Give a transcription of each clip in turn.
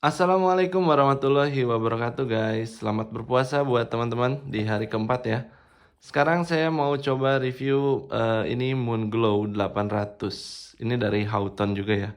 Assalamualaikum warahmatullahi wabarakatuh guys. Selamat berpuasa buat teman-teman di hari keempat ya. Sekarang saya mau coba review ini Moonglow 800. Ini dari Houghton juga ya.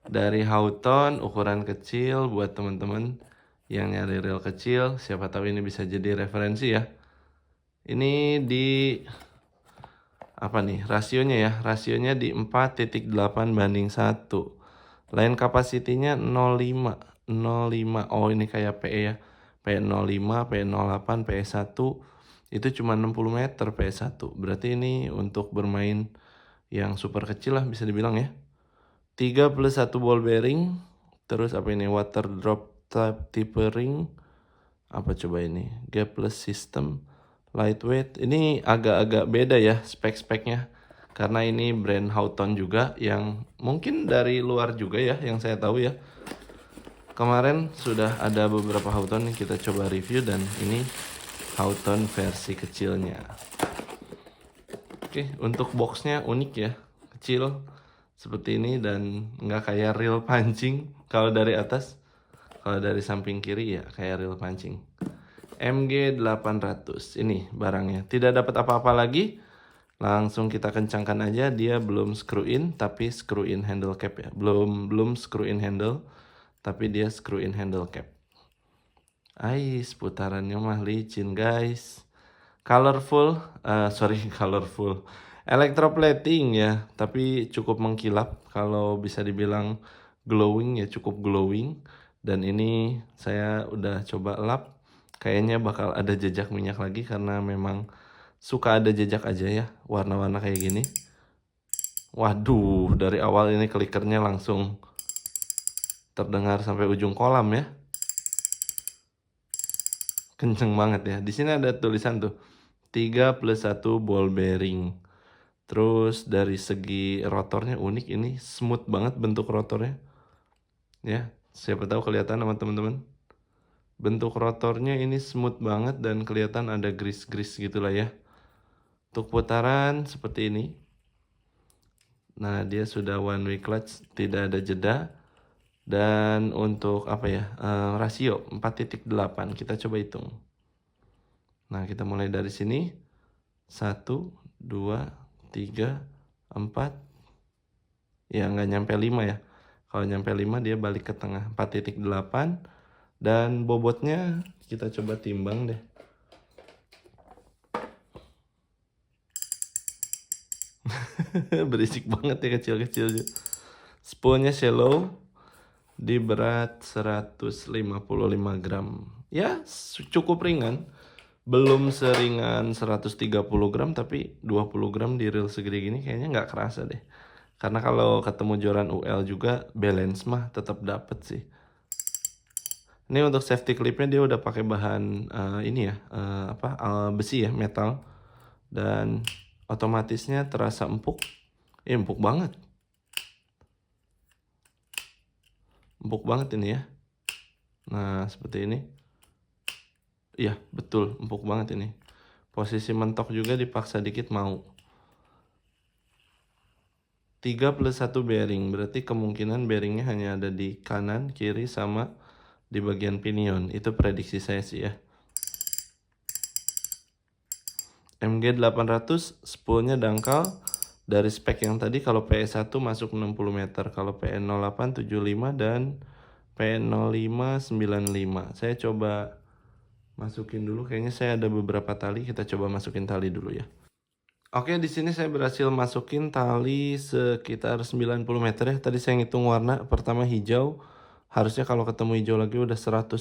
Dari Houghton ukuran kecil buat teman-teman yang nyari reel kecil. Siapa tahu ini bisa jadi referensi ya. Ini di apa nih rasionya ya? Rasionya di 4,8:1. Line capacity-nya 0,5. 0,5. Oh, ini kayak PE ya. PE05, PE08, PE1 itu cuma 60 meter PE1. Berarti ini untuk bermain yang super kecil lah bisa dibilang ya. 3+1 ball bearing. Terus apa ini? Water drop type tapering. Apa coba ini? Gapless system. Lightweight. Ini agak-agak beda ya spek-speknya. Karena ini brand Houghton juga yang mungkin dari luar juga ya yang saya tahu ya. Kemarin sudah ada beberapa Houghton yang kita coba review dan ini Houghton versi kecilnya. Oke, untuk boxnya unik ya, kecil seperti ini dan nggak kayak reel pancing kalau dari atas. Kalau dari samping kiri ya kayak reel pancing. MG800 ini barangnya. Tidak dapat apa-apa lagi. Langsung kita kencangkan aja, dia belum screw in tapi screw in handle cap ya. Belum screw in handle tapi dia screw in handle cap. Putarannya mah licin guys. Colorful, colorful. Electroplating ya, tapi cukup mengkilap. Kalau bisa dibilang glowing ya cukup glowing. Dan ini saya udah coba lap. Kayaknya bakal ada jejak minyak lagi karena memang suka ada jejak aja ya warna-warna kayak gini. Waduh, dari awal ini klikernya langsung terdengar sampai ujung kolam ya. Kenceng banget ya. Di sini ada tulisan tuh 3+1 ball bearing. Terus dari segi rotornya unik, ini smooth banget bentuk rotornya. Ya, siapa tahu kelihatan sama teman-teman. Bentuk rotornya ini smooth banget dan kelihatan ada grease-grease gitulah ya. Untuk putaran seperti ini. Nah, dia sudah one way clutch, tidak ada jeda. Dan untuk apa ya? Rasio 4,8 kita coba hitung. Nah, kita mulai dari sini. 1, 2, 3, 4. Ya, nggak nyampe 5 ya. Kalau nyampe 5 dia balik ke tengah. 4,8. Dan bobotnya kita coba timbang deh. Berisik banget ya kecil-kecil. Spoolnya shallow. Di berat 155 gram. Ya, cukup ringan. Belum seringan 130 gram, tapi 20 gram di reel segede gini kayaknya nggak kerasa deh. Karena kalau ketemu joran UL juga balance mah tetap dapet sih. Ini untuk safety clipnya dia udah pakai bahan ini ya, besi ya, metal. Dan otomatisnya terasa empuk. Empuk banget. Empuk banget ini ya. Nah, seperti ini. Iya, betul, empuk banget ini. Posisi mentok juga dipaksa dikit mau. 3+1 bearing, berarti kemungkinan bearingnya hanya ada di kanan, kiri, sama di bagian pinion. Itu prediksi saya sih ya. MG800 spoolnya dangkal. Dari spek yang tadi kalau PE1 masuk 60 meter, kalau PE08 75 dan PE05 95. Saya coba masukin dulu, kayaknya saya ada beberapa tali, kita coba masukin tali dulu ya. Oke, di sini saya berhasil masukin tali sekitar 90 meter ya. Tadi saya ngitung warna, pertama hijau. Harusnya kalau ketemu hijau lagi udah 110.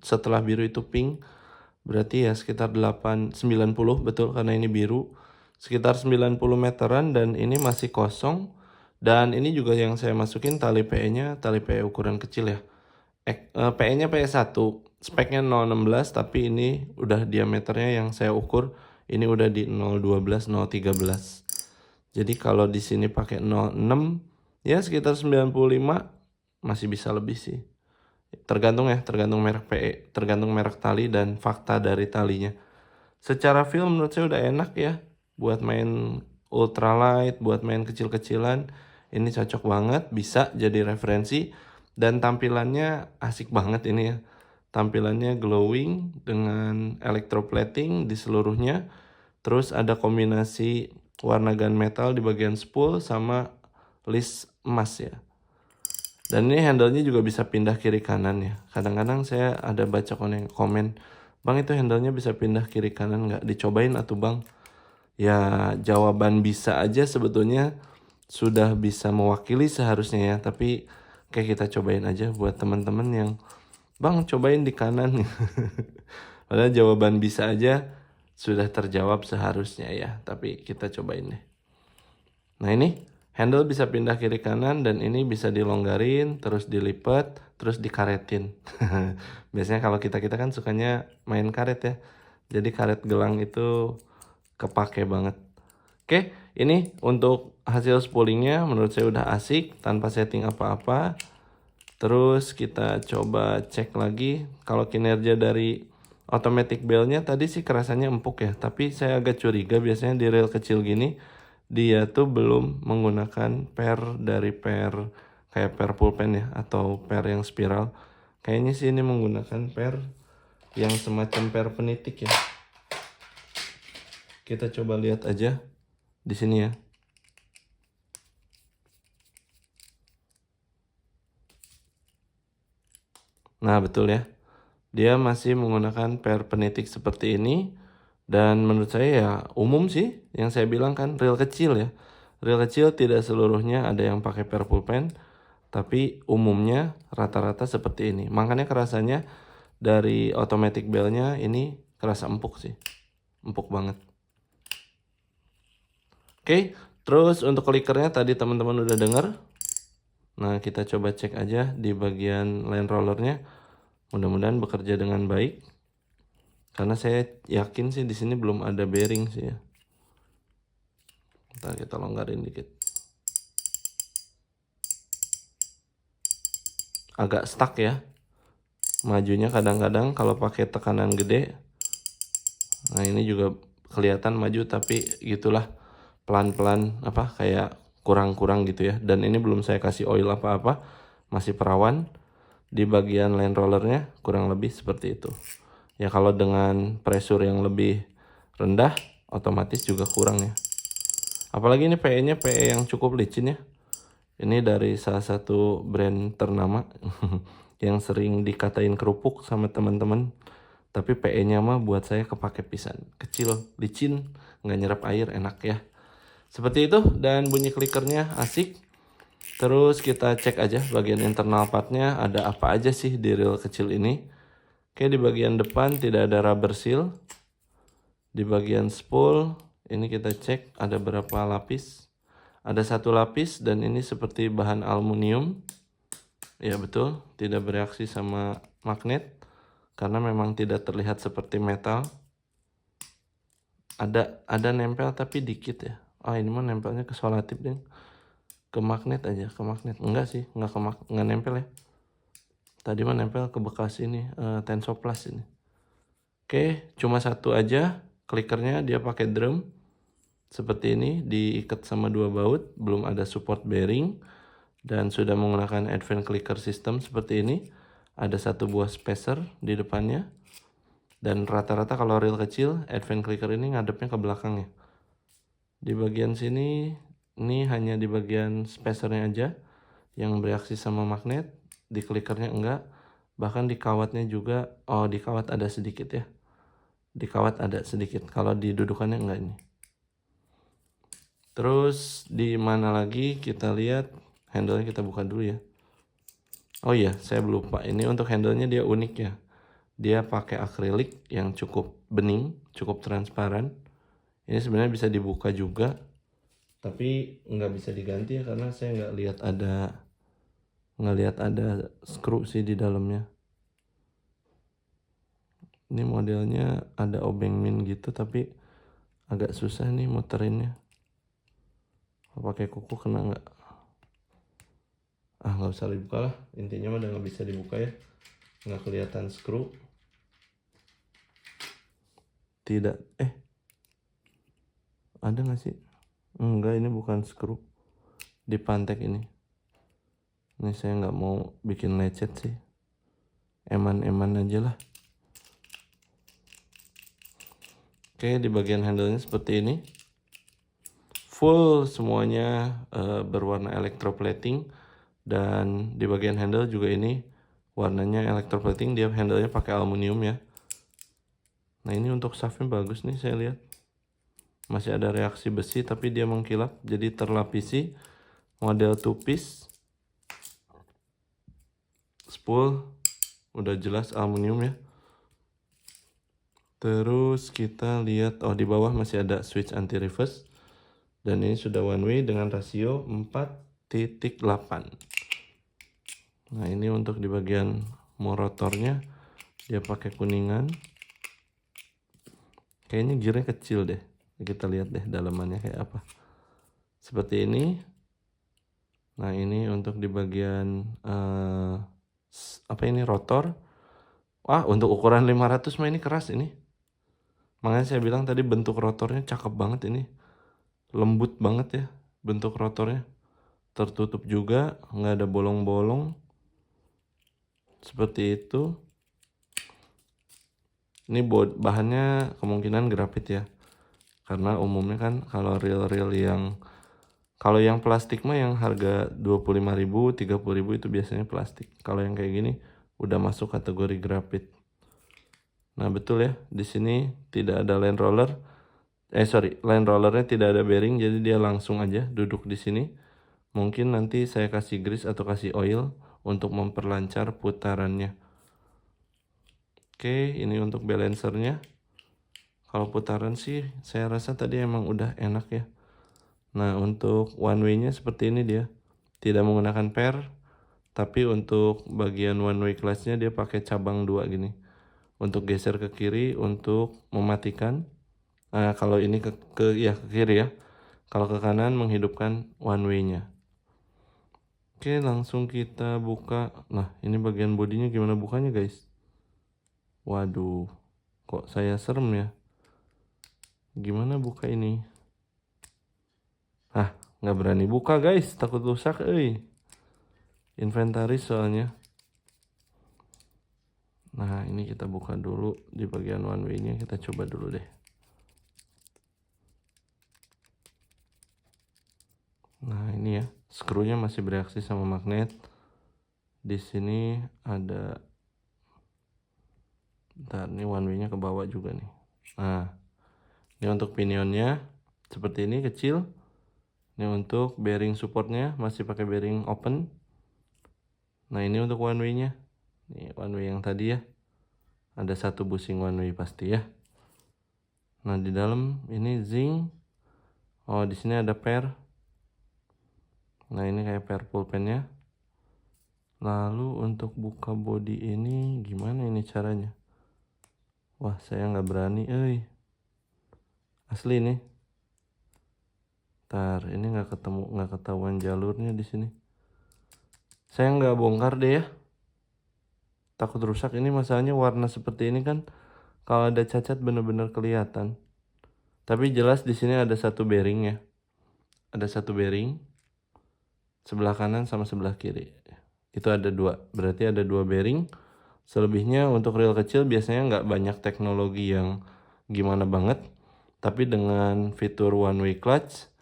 Setelah biru itu pink. Berarti ya sekitar 90 betul karena ini biru. Sekitar 90 meteran dan ini masih kosong. Dan ini juga yang saya masukin tali PE-nya, tali PE ukuran kecil ya. PE-nya PE1, speknya 016 tapi ini udah diameternya yang saya ukur ini udah di 012 013. Jadi kalau di sini pakai 06 ya sekitar 95 masih bisa lebih sih. Tergantung ya, tergantung merek PE, tergantung merek tali dan fakta dari talinya. Secara feel menurut saya udah enak ya buat main ultralight, buat main kecil-kecilan. Ini cocok banget, bisa jadi referensi. Dan tampilannya asik banget ini ya. Tampilannya glowing dengan electroplating di seluruhnya. Terus ada kombinasi warna gunmetal di bagian spool sama list emas ya. Dan ini handle-nya juga bisa pindah kiri kanan ya. Kadang-kadang saya ada baca komen, "Bang, itu handle-nya bisa pindah kiri kanan nggak? Dicobain atuh Bang." Ya jawaban bisa aja sebetulnya sudah bisa mewakili seharusnya ya. Tapi kayak kita cobain aja buat teman-teman yang, "Bang, cobain di kanan." Padahal jawaban bisa aja sudah terjawab seharusnya ya. Tapi kita cobain deh. Nah ini handle bisa pindah kiri kanan dan ini bisa dilonggarin, terus dilipat, terus dikaretin. Biasanya kalau kita kan sukanya main karet ya. Jadi karet gelang itu kepake banget. Oke, ini untuk hasil spoolingnya menurut saya udah asik tanpa setting apa-apa. Terus kita coba cek lagi kalau kinerja dari automatic bellnya tadi sih kerasanya empuk ya. Tapi saya agak curiga biasanya di reel kecil gini dia tuh belum menggunakan per kayak per pulpen ya atau per yang spiral. Kayaknya sih ini menggunakan per yang semacam per penitik ya. Kita coba lihat aja di sini ya. Nah, betul ya. Dia masih menggunakan per penitik seperti ini. Dan menurut saya ya umum sih yang saya bilang kan reel kecil ya. Reel kecil tidak seluruhnya ada yang pakai per pulpen. Tapi umumnya rata-rata seperti ini. Makanya kerasanya dari automatic bellnya ini kerasa empuk sih. Empuk banget. Oke, terus untuk clickernya tadi teman-teman udah denger. Nah, kita coba cek aja di bagian line rollernya. Mudah-mudahan bekerja dengan baik. Karena saya yakin sih di sini belum ada bearing sih ya. Kita longgarin dikit. Agak stuck ya. Majunya kadang-kadang kalau pakai tekanan gede. Nah, ini juga kelihatan maju tapi gitulah. Pelan-pelan kayak kurang-kurang gitu ya. Dan ini belum saya kasih oil apa-apa. Masih perawan. Di bagian line rollernya kurang lebih seperti itu. Ya kalau dengan pressure yang lebih rendah otomatis juga kurang ya. Apalagi ini PE-nya PE yang cukup licin ya. Ini dari salah satu brand ternama yang sering dikatain kerupuk sama teman-teman. Tapi PE-nya mah buat saya kepake pisan. Kecil, licin, nggak nyerap air, enak ya. Seperti itu dan bunyi clickernya asik. Terus kita cek aja bagian internal partnya ada apa aja sih di reel kecil ini. Oke, di bagian depan tidak ada rubber seal. Di bagian spool ini kita cek ada berapa lapis. Ada satu lapis dan ini seperti bahan aluminium. Ya betul, tidak bereaksi sama magnet karena memang tidak terlihat seperti metal. Ada nempel tapi dikit ya. Oh, ini mah nempelnya ke solatif deh. Ke magnet aja, ke magnet. Enggak sih, enggak nempel ya. Tadi mah nempel ke bekas ini, Tensoplas ini. Oke, cuma satu aja. Clickernya dia pakai drum. Seperti ini, diikat sama dua baut. Belum ada support bearing. Dan sudah menggunakan advance clicker system seperti ini. Ada satu buah spacer di depannya. Dan rata-rata kalau reel kecil, advance clicker ini ngadepnya ke belakang ya. Di bagian sini, ini hanya di bagian spacernya aja yang bereaksi sama magnet. Di clickernya enggak. Bahkan di kawatnya juga, di kawat ada sedikit ya. Di kawat ada sedikit, kalau di dudukannya enggak ini. Terus di mana lagi kita lihat handle-nya, kita buka dulu ya. Oh iya, saya lupa. Ini untuk handle-nya dia unik ya. Dia pakai akrilik yang cukup bening, cukup transparan. Ini sebenarnya bisa dibuka juga, tapi nggak bisa diganti ya karena saya nggak lihat ada screw sih di dalamnya. Ini modelnya ada obeng min gitu tapi agak susah nih muterinnya. Pakai kuku kena nggak? Nggak usah dibuka lah. Intinya mah udah nggak bisa dibuka ya. Nggak kelihatan screw. Tidak. Ada nggak sih? Enggak, ini bukan screw. Di pantek ini. Ini saya nggak mau bikin lecet sih, eman-eman aja lah. Oke, di bagian handle-nya seperti ini. Full semuanya berwarna electroplating, dan di bagian handle juga ini warnanya electroplating, dia handle-nya pakai aluminium ya. Nah ini untuk shaftnya bagus nih, saya lihat masih ada reaksi besi tapi dia mengkilap, jadi terlapisi. Model two piece, spool udah jelas aluminium ya. Terus kita lihat, oh di bawah masih ada switch anti reverse, dan ini sudah one way dengan rasio 4.8. Nah ini untuk di bagian rotornya dia pakai kuningan. Kayaknya gearnya kecil deh. Kita lihat deh dalamannya kayak apa. Seperti ini. Nah ini untuk di bagian apa ini, rotor. Wah, untuk ukuran 500 mah ini keras ini. Makanya saya bilang tadi bentuk rotornya cakep banget ini. Lembut banget ya bentuk rotornya. Tertutup juga, nggak ada bolong-bolong. Seperti itu. Ini bahannya kemungkinan grafit ya. Karena umumnya kan kalau reel-reel kalau yang plastik mah yang harga 25.000, 30.000 itu biasanya plastik. Kalau yang kayak gini udah masuk kategori grafit. Nah, betul ya, di sini tidak ada line roller. Line rollernya tidak ada bearing, jadi dia langsung aja duduk di sini. Mungkin nanti saya kasih grease atau kasih oil untuk memperlancar putarannya. Oke, ini untuk balancernya. Kalau putaran sih saya rasa tadi emang udah enak ya. Nah, untuk one way-nya seperti ini dia. Tidak menggunakan pair, tapi untuk bagian one way clutch-nya dia pakai cabang 2 gini. Untuk geser ke kiri untuk mematikan. Nah, kalau ini ke kiri ya. Kalau ke kanan menghidupkan one way-nya. Oke, langsung kita buka. Nah, ini bagian bodinya gimana bukanya, guys? Waduh, kok saya serem ya? Gimana buka ini? Nggak berani buka, guys. Takut rusak, inventaris soalnya. Nah, ini kita buka dulu di bagian one way-nya. Kita coba dulu deh. Nah, ini ya. Skrunya masih bereaksi sama magnet. Di sini ada, bentar, ini one way-nya ke bawah juga nih. Nah, ini untuk pinionnya seperti ini kecil. Ini untuk bearing supportnya masih pakai bearing open. Nah, ini untuk one way-nya. Ini one way yang tadi ya. Ada satu bushing one way pasti ya. Nah, di dalam ini zinc. Oh, di sini ada pair. Nah, ini kayak pair pulpennya. Lalu untuk buka body ini gimana ini caranya? Wah, saya nggak berani, asli nih. Ntar, ini nggak ketahuan jalurnya di sini. Saya nggak bongkar deh ya. Takut rusak. Ini masalahnya warna seperti ini kan, kalau ada cacat bener-bener kelihatan. Tapi jelas di sini ada satu bearing ya. Ada satu bearing sebelah kanan sama sebelah kiri. Itu ada 2. Berarti ada 2 bearing. Selebihnya untuk reel kecil biasanya nggak banyak teknologi yang gimana banget. Tapi dengan fitur one way clutch,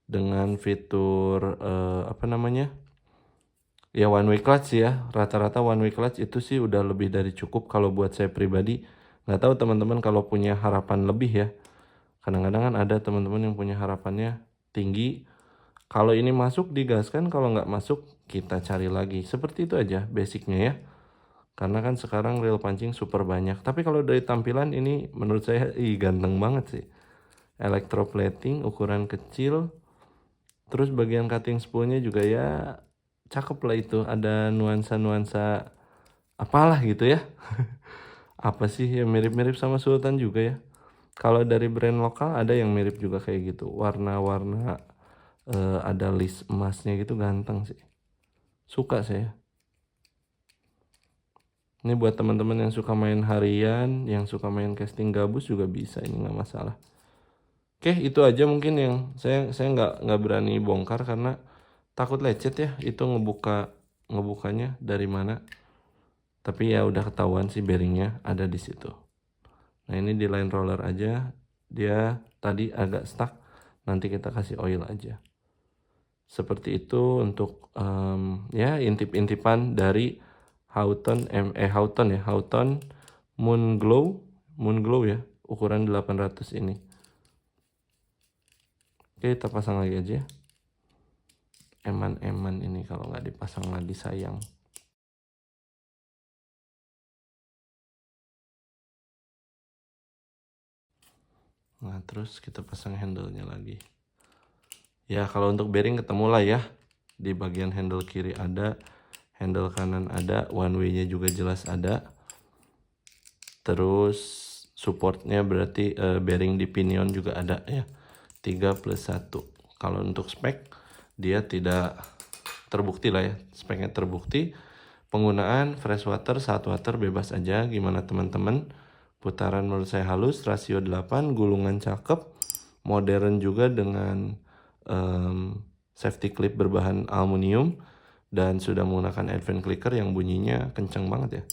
dengan fitur ya one way clutch ya. Rata-rata one way clutch itu sih udah lebih dari cukup kalau buat saya pribadi. Nggak tahu teman-teman kalau punya harapan lebih ya. Kadang-kadang kan ada teman-teman yang punya harapannya tinggi. Kalau ini masuk digaskan, kalau nggak masuk kita cari lagi. Seperti itu aja basicnya ya. Karena kan sekarang reel pancing super banyak. Tapi kalau dari tampilan ini menurut saya ganteng banget sih. Electroplating ukuran kecil. Terus bagian cutting spoolnya juga ya cakep lah itu. Ada nuansa-nuansa apalah gitu ya. Apa sih yang mirip-mirip sama Sultan juga ya. Kalau dari brand lokal ada yang mirip juga kayak gitu. Warna-warna ada list emasnya gitu, ganteng sih. Suka saya. Ini buat teman-teman yang suka main harian, yang suka main casting gabus juga bisa, ini nggak masalah. Oke, itu aja mungkin yang saya nggak berani bongkar karena takut lecet ya. Itu ngebuka ngebukanya dari mana. Tapi ya udah ketahuan sih bearingnya ada di situ. Nah ini di line roller aja, dia tadi agak stuck, nanti kita kasih oil aja. Seperti itu untuk ya intip-intipan dari Houghton Moon Glow ya, ukuran 800 ini. Oke, kita pasang lagi aja. Eman-eman ini kalau nggak dipasang lagi sayang. Nah terus kita pasang handle-nya lagi. Ya kalau untuk bearing ketemu lah ya. Di bagian handle kiri ada, handle kanan ada, one way-nya juga jelas ada. Terus supportnya berarti bearing di pinion juga ada ya. 3+1. Kalau untuk spek dia tidak terbukti lah ya. Speknya terbukti. Penggunaan fresh water, 1 water bebas aja. Gimana teman-teman? Putaran menurut saya halus, rasio 8, gulungan cakep, modern juga dengan safety clip berbahan aluminium, dan sudah menggunakan advent clicker yang bunyinya kenceng banget ya.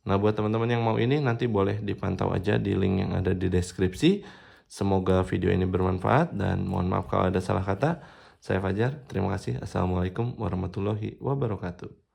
Nah buat teman-teman yang mau ini nanti boleh dipantau aja di link yang ada di deskripsi. Semoga video ini bermanfaat dan mohon maaf kalau ada salah kata. Saya Fajar, terima kasih. Assalamualaikum warahmatullahi wabarakatuh.